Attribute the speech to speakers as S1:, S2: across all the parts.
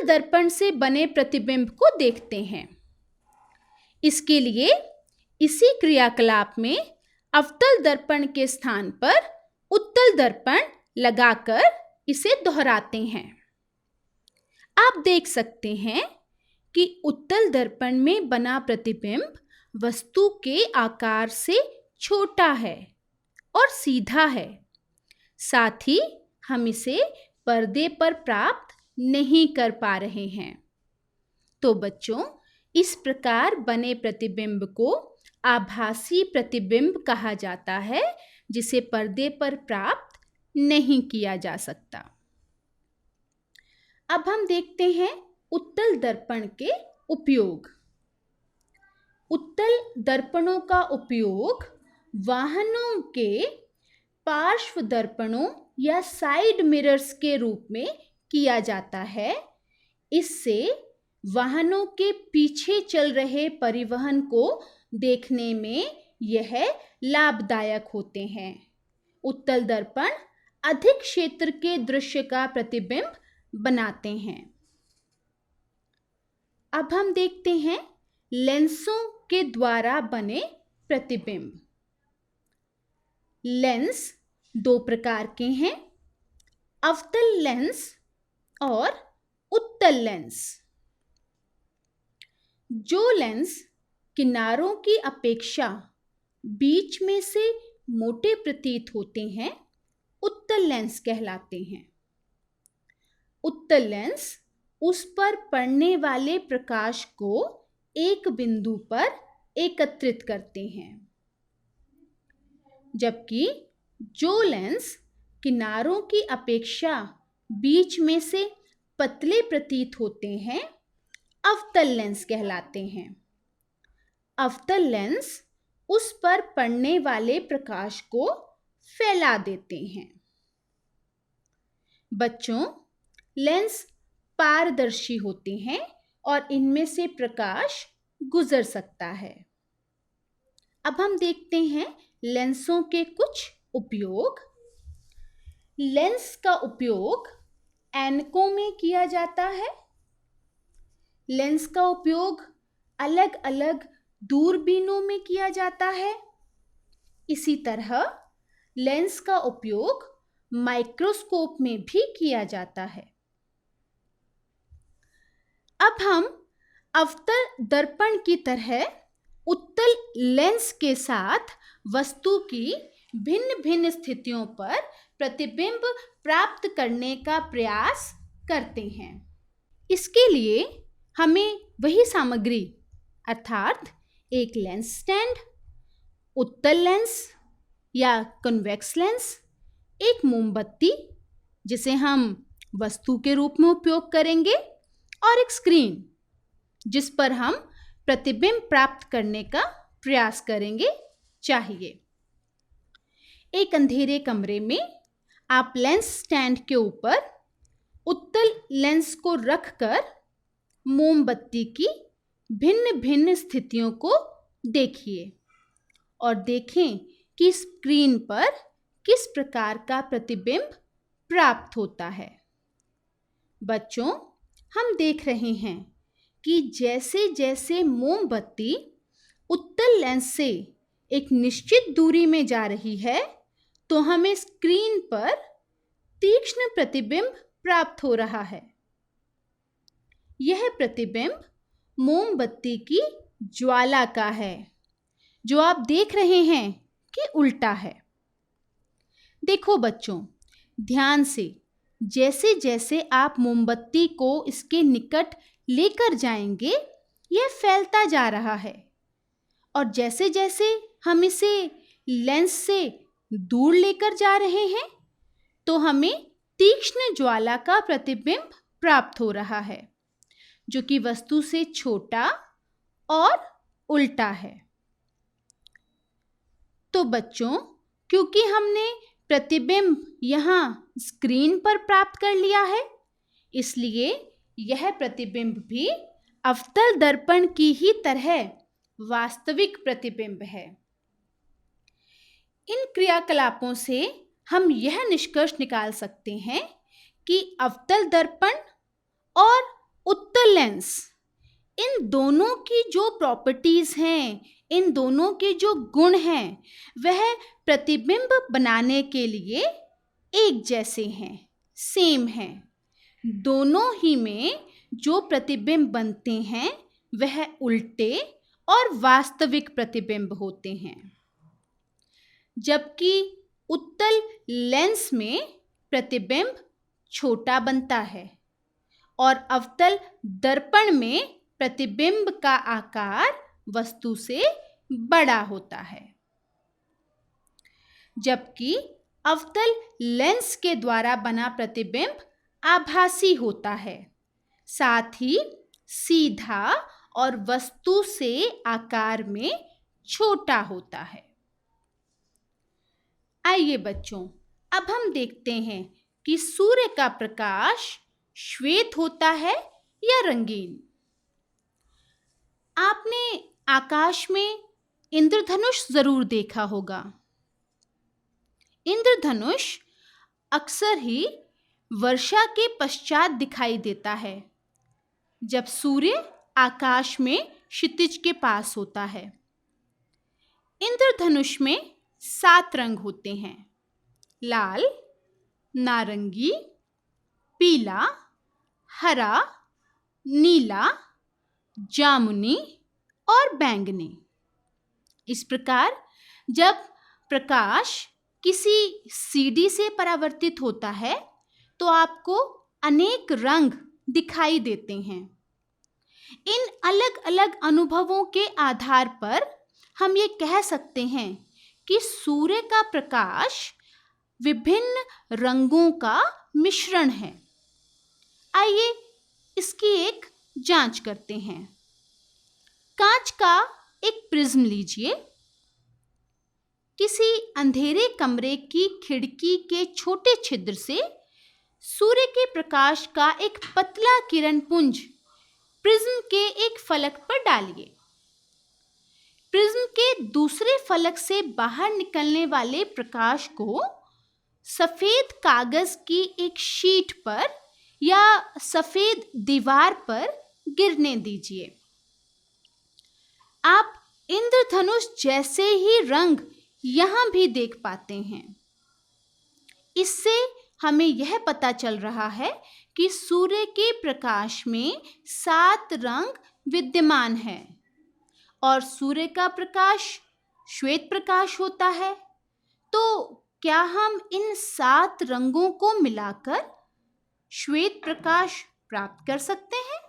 S1: दर्पण से बने प्रतिबिंब को देखते हैं। इसके लिए इसी क्रियाकलाप में अवतल दर्पण के स्थान पर उत्तल दर्पण लगाकर इसे दोहराते हैं। आप देख सकते हैं कि उत्तल दर्पण में बना प्रतिबिंब वस्तु के आकार से छोटा है और सीधा है। साथ ही हम इसे पर्दे पर प्राप्त नहीं कर पा रहे हैं। तो बच्चों, इस प्रकार बने प्रतिबिंब को आभासी प्रतिबिंब कहा जाता है, जिसे पर्दे पर प्राप्त नहीं किया जा सकता। अब हम देखते हैं उत्तल दर्पण के उपयोग। उत्तल दर्पणों का उपयोग वाहनों के पार्श्व दर्पणों या साइड मिरर्स के रूप में किया जाता है। इससे वाहनों के पीछे चल रहे परिवहन को देखने में यह लाभदायक होते हैं। उत्तल दर्पण अधिक क्षेत्र के दृश्य का प्रतिबिंब बनाते हैं। अब हम देखते हैं लेंसों के द्वारा बने प्रतिबिंब। लेंस दो प्रकार के हैं, अवतल लेंस और उत्तल लेंस। जो लेंस किनारों की अपेक्षा बीच में से मोटे प्रतीत होते हैं, उत्तल लेंस कहलाते हैं। उत्तल लेंस उस पर पड़ने वाले प्रकाश को एक बिंदु पर एकत्रित करते हैं, जबकि जो लेंस किनारों की अपेक्षा बीच में से पतले प्रतीत होते हैं, अवतल लेंस कहलाते हैं। अवतल लेंस उस पर पड़ने वाले प्रकाश को फैला देते हैं। बच्चों, लेंस पारदर्शी होते हैं और इनमें से प्रकाश गुजर सकता है। अब हम देखते हैं लेंसों के कुछ उपयोग। लेंस का उपयोग ऐनकों में किया जाता है। लेंस का उपयोग अलग अलग दूरबीनों में किया जाता है। इसी तरह लेंस का उपयोग माइक्रोस्कोप में भी किया जाता है। अब हम अवतल दर्पण की तरह उत्तल लेंस के साथ वस्तु की भिन्न भिन्न स्थितियों पर प्रतिबिंब प्राप्त करने का प्रयास करते हैं। इसके लिए हमें वही सामग्री अर्थात एक लेंस स्टैंड, उत्तल लेंस या कन्वेक्स लेंस, एक मोमबत्ती जिसे हम वस्तु के रूप में उपयोग करेंगे, और एक स्क्रीन जिस पर हम प्रतिबिंब प्राप्त करने का प्रयास करेंगे चाहिए। एक अंधेरे कमरे में आप लेंस स्टैंड के ऊपर उत्तल लेंस को रखकर मोमबत्ती की भिन्न भिन्न स्थितियों को देखिए और देखें कि स्क्रीन पर किस प्रकार का प्रतिबिंब प्राप्त होता है। बच्चों, हम देख रहे हैं कि जैसे जैसे मोमबत्ती उत्तल लेंस से एक निश्चित दूरी में जा रही है, तो हमें स्क्रीन पर तीक्ष्ण प्रतिबिंब प्राप्त हो रहा है। यह प्रतिबिंब मोमबत्ती की ज्वाला का है, जो आप देख रहे हैं कि उल्टा है। देखो बच्चों, ध्यान से, जैसे जैसे आप मोमबत्ती को इसके निकट लेकर जाएंगे, यह फैलता जा रहा है, और जैसे जैसे हम इसे लेंस से दूर लेकर जा रहे हैं, तो हमें तीक्ष्ण ज्वाला का प्रतिबिंब प्राप्त हो रहा है, जो कि वस्तु से छोटा और उल्टा है। तो बच्चों, क्योंकि हमने प्रतिबिंब यहाँ स्क्रीन पर प्राप्त कर लिया है, इसलिए यह प्रतिबिंब भी अवतल दर्पण की ही तरह वास्तविक प्रतिबिंब है। इन क्रियाकलापों से हम यह निष्कर्ष निकाल सकते हैं कि अवतल दर्पण और अवतल लेंस, इन दोनों की जो प्रॉपर्टीज हैं, इन दोनों के जो गुण हैं, वह प्रतिबिंब बनाने के लिए एक जैसे हैं, सेम हैं। दोनों ही में जो प्रतिबिंब बनते हैं वह उल्टे और वास्तविक प्रतिबिंब होते हैं। जबकि उत्तल लेंस में प्रतिबिंब छोटा बनता है और अवतल दर्पण में प्रतिबिंब का आकार वस्तु से बड़ा होता है। जबकि अवतल लेंस के द्वारा बना प्रतिबिंब आभासी होता है, साथ ही सीधा और वस्तु से आकार में छोटा होता है। आइए बच्चों, अब हम देखते हैं कि सूर्य का प्रकाश श्वेत होता है या रंगीन। आपने आकाश में इंद्रधनुष जरूर देखा होगा। इंद्रधनुष अक्सर ही वर्षा के पश्चात दिखाई देता है, जब सूर्य आकाश में क्षितिज के पास होता है। इंद्रधनुष में 7 रंग होते हैं: लाल, नारंगी, पीला, हरा, नीला, जामुनी और बैंगनी। इस प्रकार जब प्रकाश किसी सीढ़ी से परावर्तित होता है तो आपको अनेक रंग दिखाई देते हैं। इन अलग-अलग अनुभवों के आधार पर हम ये कह सकते हैं कि सूर्य का प्रकाश विभिन्न रंगों का मिश्रण है। आइए इसकी एक जांच करते हैं। कांच का एक प्रिज्म लीजिए। किसी अंधेरे कमरे की खिड़की के छोटे छिद्र से सूर्य के प्रकाश का एक पतला किरण पुंज प्रिज्म के एक फलक पर डालिए। प्रिज्म के दूसरे फलक से बाहर निकलने वाले प्रकाश को सफेद कागज की एक शीट पर या सफेद दीवार पर गिरने दीजिए। आप इंद्रधनुष जैसे ही रंग यहाँ भी देख पाते हैं। इससे हमें यह पता चल रहा है कि सूर्य के प्रकाश में 7 रंग विद्यमान हैं और सूर्य का प्रकाश श्वेत प्रकाश होता है। तो क्या हम इन 7 रंगों को मिलाकर श्वेत प्रकाश प्राप्त कर सकते हैं?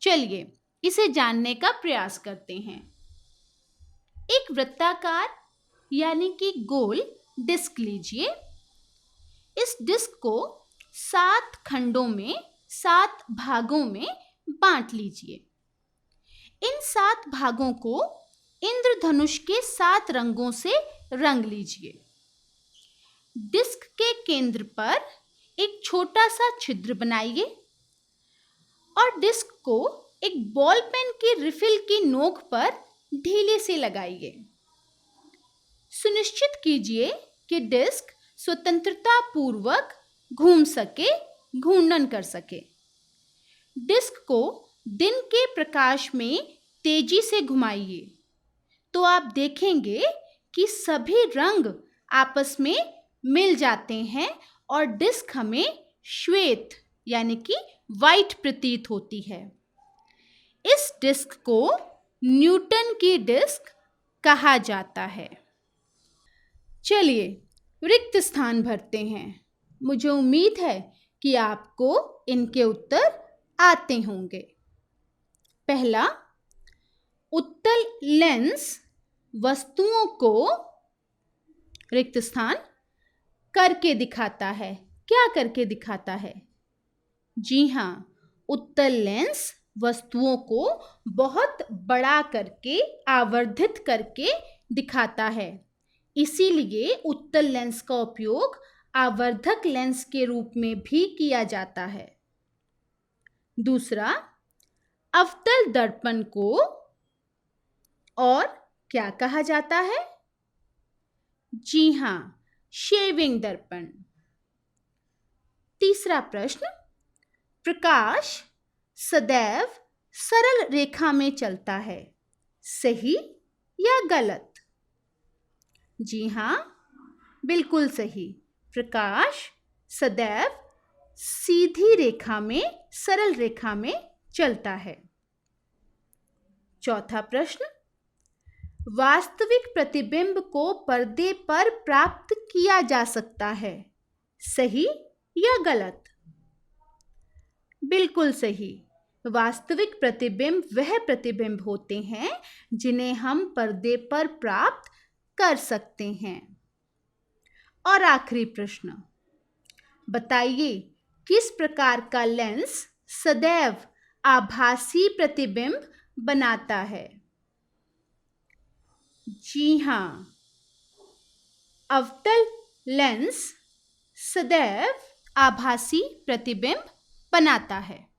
S1: चलिए इसे जानने का प्रयास करते हैं। एक वृत्ताकार यानी कि गोल डिस्क लीजिए। इस डिस्क को 7 खंडों में 7 भागों में बांट लीजिए। इन 7 भागों को इंद्रधनुष के 7 रंगों से रंग लीजिए। डिस्क के केंद्र पर एक छोटा सा छिद्र बनाइए और डिस्क को एक बॉल पेन की रिफिल की नोक पर ढीले से लगाइए। सुनिश्चित कीजिए कि डिस्क स्वतंत्रता पूर्वक घूम सके, घूर्णन कर सके। डिस्क को दिन के प्रकाश में तेजी से घुमाइए तो आप देखेंगे कि सभी रंग आपस में मिल जाते हैं और डिस्क हमें श्वेत यानी कि वाइट प्रतीत होती है। इस डिस्क को न्यूटन की डिस्क कहा जाता है। चलिए रिक्त स्थान भरते हैं। मुझे उम्मीद है कि आपको इनके उत्तर आते होंगे। पहला, उत्तल लेंस वस्तुओं को रिक्त स्थान करके दिखाता है। क्या करके दिखाता है? जी हाँ, उत्तल लेंस वस्तुओं को बहुत बड़ा करके, आवर्धित करके दिखाता है। इसीलिए उत्तल लेंस का उपयोग आवर्धक लेंस के रूप में भी किया जाता है। दूसरा, अवतल दर्पण को और क्या कहा जाता है? जी हाँ, शेविंग दर्पण। तीसरा प्रश्न, प्रकाश सदैव सरल रेखा में चलता है, सही या गलत? जी हाँ, बिल्कुल सही। प्रकाश सदैव सीधी रेखा में, सरल रेखा में चलता है। चौथा प्रश्न, वास्तविक प्रतिबिंब को पर्दे पर प्राप्त किया जा सकता है, सही या गलत? बिल्कुल सही। वास्तविक प्रतिबिंब वह प्रतिबिंब होते हैं जिन्हें हम पर्दे पर प्राप्त कर सकते हैं। और आखिरी प्रश्न, बताइए किस प्रकार का लेंस सदैव आभासी प्रतिबिंब बनाता है? जी हाँ, अवतल लेंस सदैव आभासी प्रतिबिंब बनाता है।